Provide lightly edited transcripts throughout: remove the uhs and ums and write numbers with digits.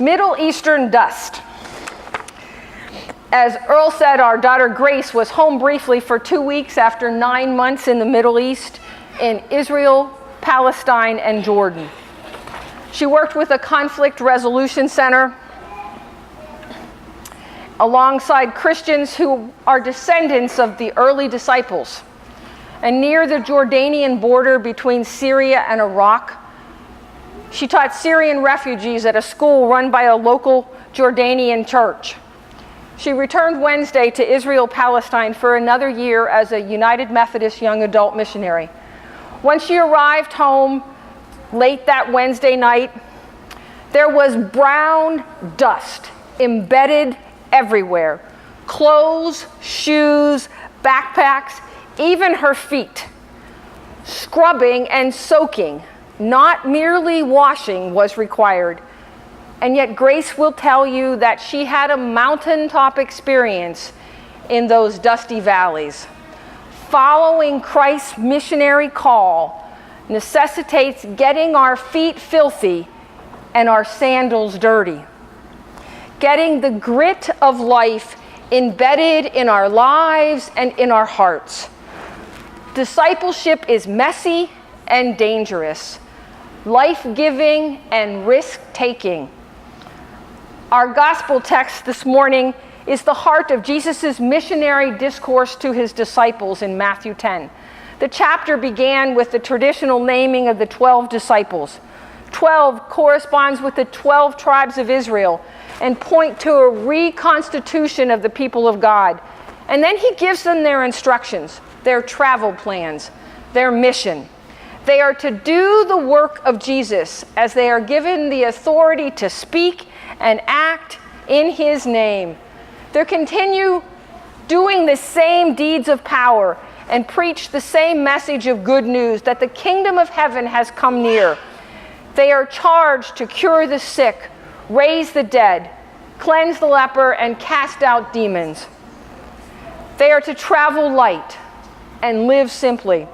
Middle Eastern dust. As Earl said, our daughter Grace was home briefly for 2 weeks after 9 months in the Middle East, in Israel, Palestine, and Jordan. She worked with a conflict resolution center alongside Christians who are descendants of the early disciples. And near the Jordanian border between Syria and Iraq, she taught Syrian refugees at a school run by a local Jordanian church. She returned Wednesday to Israel, Palestine for another year as a United Methodist young adult missionary. When she arrived home late that Wednesday night, there was brown dust embedded everywhere. Clothes, shoes, backpacks, even her feet. Scrubbing and soaking, not merely washing, was required. And yet Grace will tell you that she had a mountaintop experience in those dusty valleys. Following Christ's missionary call necessitates getting our feet filthy and our sandals dirty. Getting the grit of life embedded in our lives and in our hearts. Discipleship is messy and dangerous, life-giving and risk-taking. Our gospel text this morning is the heart of Jesus' missionary discourse to his disciples in Matthew 10. The chapter began with the traditional naming of the 12 disciples. 12 corresponds with the 12 tribes of Israel and point to a reconstitution of the people of God. And then he gives them their instructions, their travel plans, their mission. They are to do the work of Jesus as they are given the authority to speak and act in his name. They continue doing the same deeds of power and preach the same message of good news that the kingdom of heaven has come near. They are charged to cure the sick, raise the dead, cleanse the leper, and cast out demons. They are to travel light and live simply.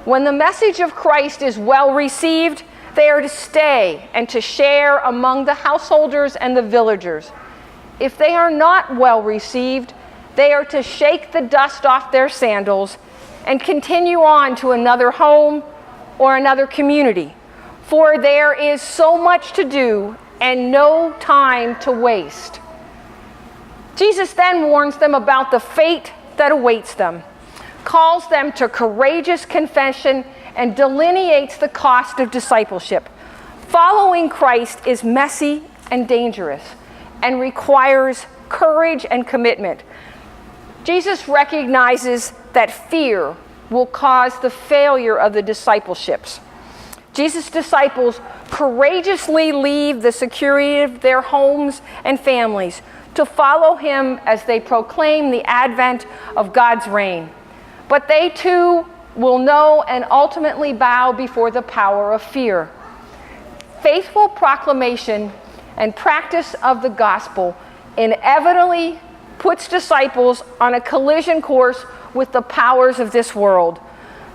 When the message of Christ is well received, they are to stay and to share among the householders and the villagers. If they are not well received, they are to shake the dust off their sandals and continue on to another home or another community. For there is so much to do and no time to waste. Jesus then warns them about the fate that awaits them, calls them to courageous confession, and delineates the cost of discipleship. Following Christ is messy and dangerous and requires courage and commitment. Jesus recognizes that fear will cause the failure of the discipleships. Jesus' disciples courageously leave the security of their homes and families to follow him as they proclaim the advent of God's reign. But they too will know and ultimately bow before the power of fear. Faithful proclamation and practice of the gospel inevitably puts disciples on a collision course with the powers of this world.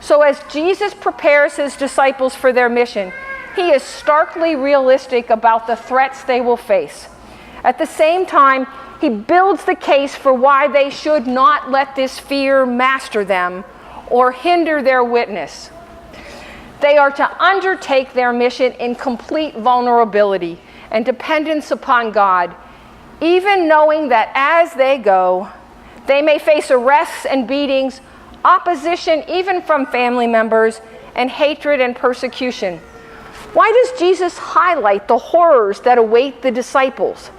So as Jesus prepares his disciples for their mission, he is starkly realistic about the threats they will face. At the same time, he builds the case for why they should not let this fear master them or hinder their witness. They are to undertake their mission in complete vulnerability and dependence upon God, even knowing that as they go, they may face arrests and beatings, opposition even from family members, and hatred and persecution. Why does Jesus highlight the horrors that await the disciples?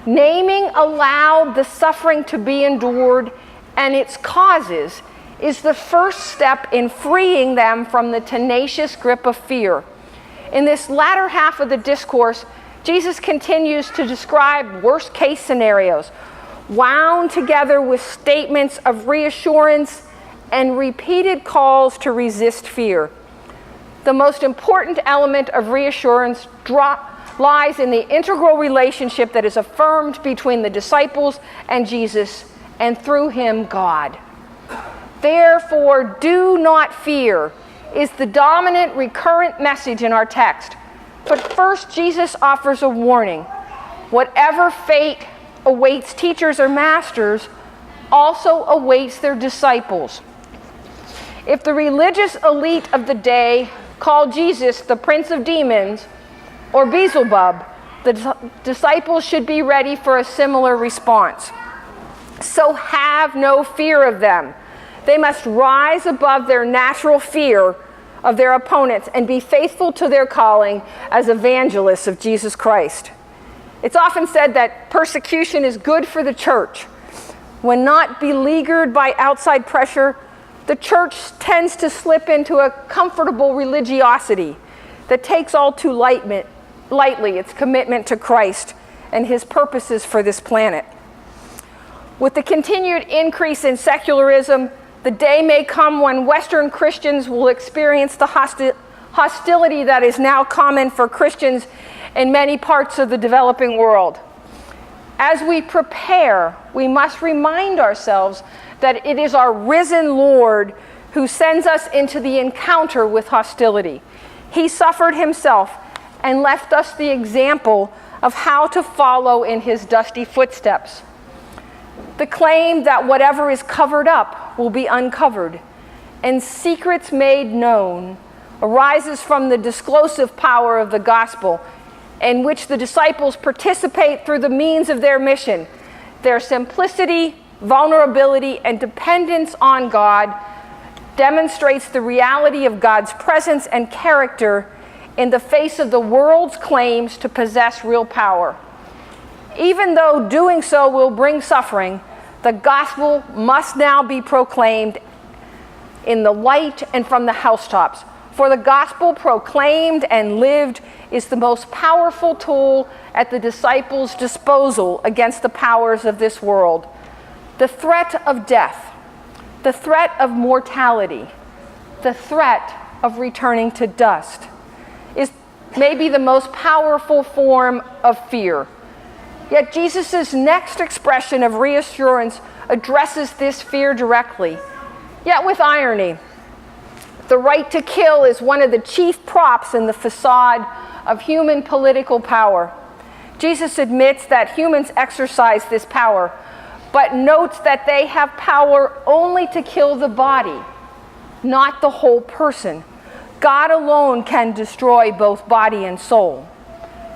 Naming aloud the suffering to be endured and its causes is the first step in freeing them from the tenacious grip of fear. In this latter half of the discourse, Jesus continues to describe worst-case scenarios, wound together with statements of reassurance and repeated calls to resist fear. The most important element of reassurance lies in the integral relationship that is affirmed between the disciples and Jesus, and through him, God. Therefore, do not fear is the dominant recurrent message in our text. But first, Jesus offers a warning. Whatever fate awaits teachers or masters also awaits their disciples. If the religious elite of the day called Jesus the Prince of Demons or Beelzebub, the disciples should be ready for a similar response. So have no fear of them. They must rise above their natural fear of their opponents and be faithful to their calling as evangelists of Jesus Christ. It's often said that persecution is good for the church. When not beleaguered by outside pressure, the church tends to slip into a comfortable religiosity that takes all too lightly its commitment to Christ and his purposes for this planet. With the continued increase in secularism, the day may come when Western Christians will experience the hostility that is now common for Christians in many parts of the developing world. As we prepare, we must remind ourselves that it is our risen Lord who sends us into the encounter with hostility. He suffered himself and left us the example of how to follow in his dusty footsteps. The claim that whatever is covered up will be uncovered, and secrets made known, arises from the disclosive power of the gospel, in which the disciples participate through the means of their mission. Their simplicity, vulnerability, and dependence on God demonstrates the reality of God's presence and character in the face of the world's claims to possess real power. Even though doing so will bring suffering, the gospel must now be proclaimed in the light and from the housetops. For the gospel proclaimed and lived is the most powerful tool at the disciples' disposal against the powers of this world. The threat of death, the threat of mortality, the threat of returning to dust is maybe the most powerful form of fear. Yet Jesus' next expression of reassurance addresses this fear directly, yet with irony. The right to kill is one of the chief props in the facade of human political power. Jesus admits that humans exercise this power, but notes that they have power only to kill the body, not the whole person. God alone can destroy both body and soul.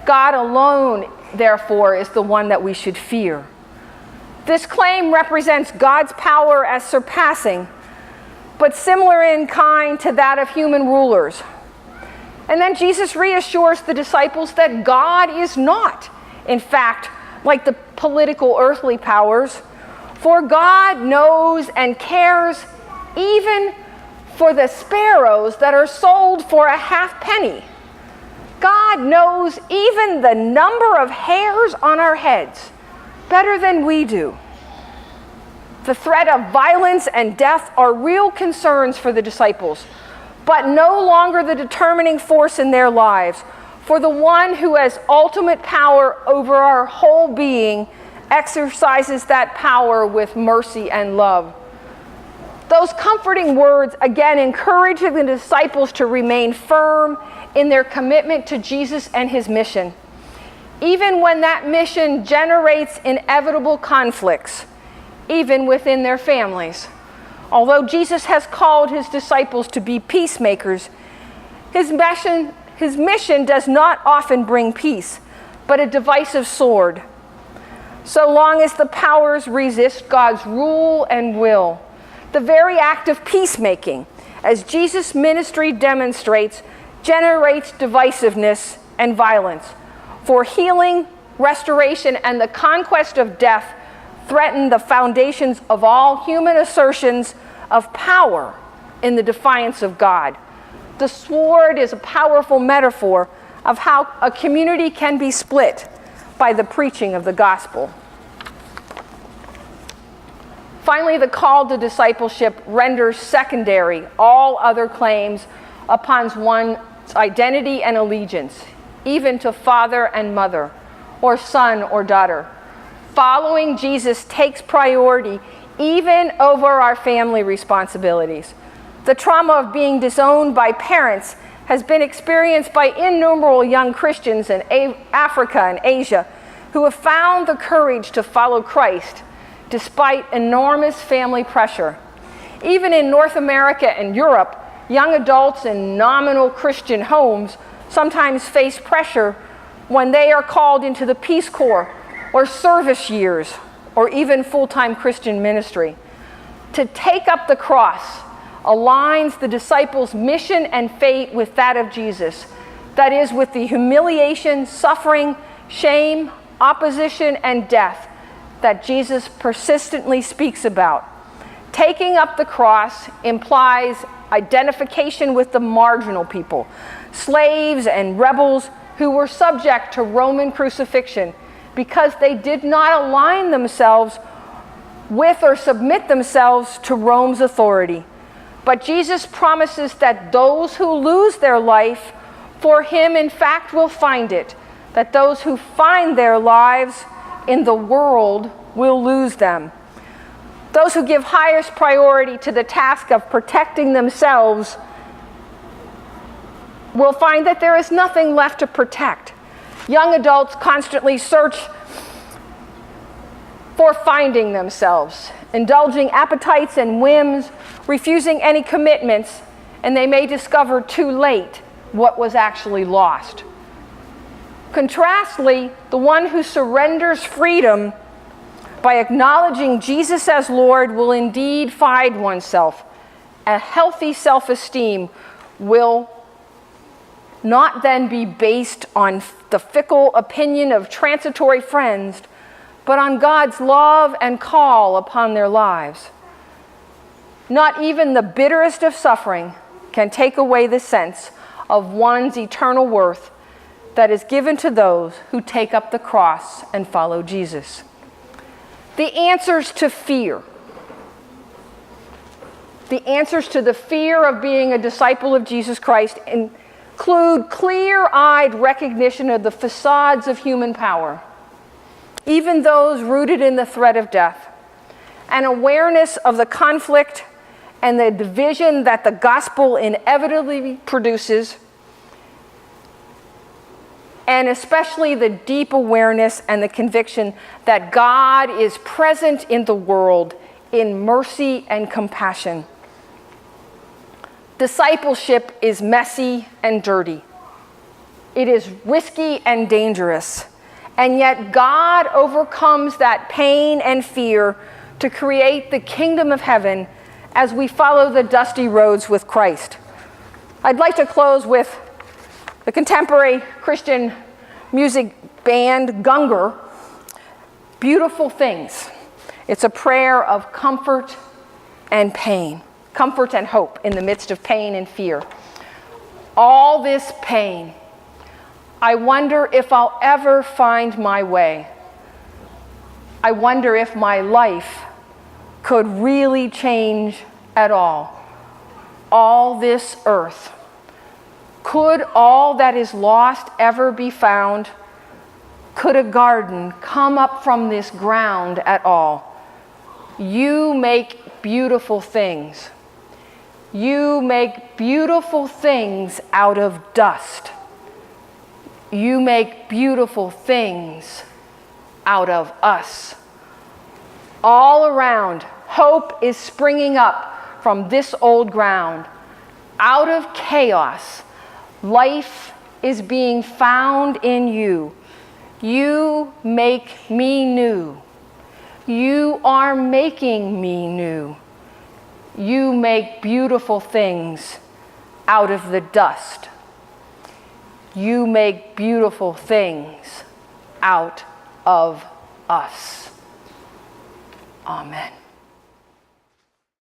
God alone, therefore, is the one that we should fear. This claim represents God's power as surpassing, but similar in kind to that of human rulers. And then Jesus reassures the disciples that God is not, in fact, like the political earthly powers, for God knows and cares even for the sparrows that are sold for a halfpenny. God knows even the number of hairs on our heads better than we do. The threat of violence and death are real concerns for the disciples, but no longer the determining force in their lives. For the one who has ultimate power over our whole being exercises that power with mercy and love. Those comforting words again encourage the disciples to remain firm in their commitment to Jesus and his mission, even when that mission generates inevitable conflicts, even within their families. Although Jesus has called his disciples to be peacemakers, his mission does not often bring peace, but a divisive sword. So long as the powers resist God's rule and will, the very act of peacemaking, as Jesus' ministry demonstrates, generates divisiveness and violence. For healing, restoration, and the conquest of death threaten the foundations of all human assertions of power in the defiance of God. The sword is a powerful metaphor of how a community can be split by the preaching of the gospel. Finally, the call to discipleship renders secondary all other claims upon one's identity and allegiance, even to father and mother, or son or daughter. Following Jesus takes priority even over our family responsibilities. The trauma of being disowned by parents has been experienced by innumerable young Christians in Africa and Asia. who have found the courage to follow Christ despite enormous family pressure. Even in North America and Europe, young adults in nominal Christian homes sometimes face pressure when they are called into the Peace Corps or service years or even full-time Christian ministry. To take up the cross aligns the disciples' mission and fate with that of Jesus. That is, with the humiliation, suffering, shame, opposition, and death that Jesus persistently speaks about. Taking up the cross implies identification with the marginal people, slaves and rebels who were subject to Roman crucifixion because they did not align themselves with or submit themselves to Rome's authority. But Jesus promises that those who lose their life for him, in fact, will find it, that those who find their lives in the world will lose them. Those who give highest priority to the task of protecting themselves will find that there is nothing left to protect. Young adults constantly search for finding themselves, indulging appetites and whims, refusing any commitments, and they may discover too late what was actually lost. Contrastly, the one who surrenders freedom by acknowledging Jesus as Lord will indeed find oneself. A healthy self-esteem will not then be based on the fickle opinion of transitory friends, but on God's love and call upon their lives. Not even the bitterest of suffering can take away the sense of one's eternal worth that is given to those who take up the cross and follow Jesus. The answers to fear. The answers to the fear of being a disciple of Jesus Christ include clear-eyed recognition of the facades of human power, even those rooted in the threat of death, an awareness of the conflict and the division that the gospel inevitably produces, and especially the deep awareness and the conviction that God is present in the world in mercy and compassion. Discipleship is messy and dirty. It is risky and dangerous. And yet God overcomes that pain and fear to create the kingdom of heaven as we follow the dusty roads with Christ. I'd like to close with the contemporary Christian music band Gungor, Beautiful Things. It's a prayer of comfort and pain, comfort and hope in the midst of pain and fear. All this pain, I wonder if I'll ever find my way. I wonder if my life could really change at all. All this earth. Could all that is lost ever be found? Could a garden come up from this ground at all? You make beautiful things. You make beautiful things out of dust. You make beautiful things out of us. All around, hope is springing up from this old ground. Out of chaos, life is being found in you. You make me new. You are making me new. You make beautiful things out of the dust. You make beautiful things out of us. Amen.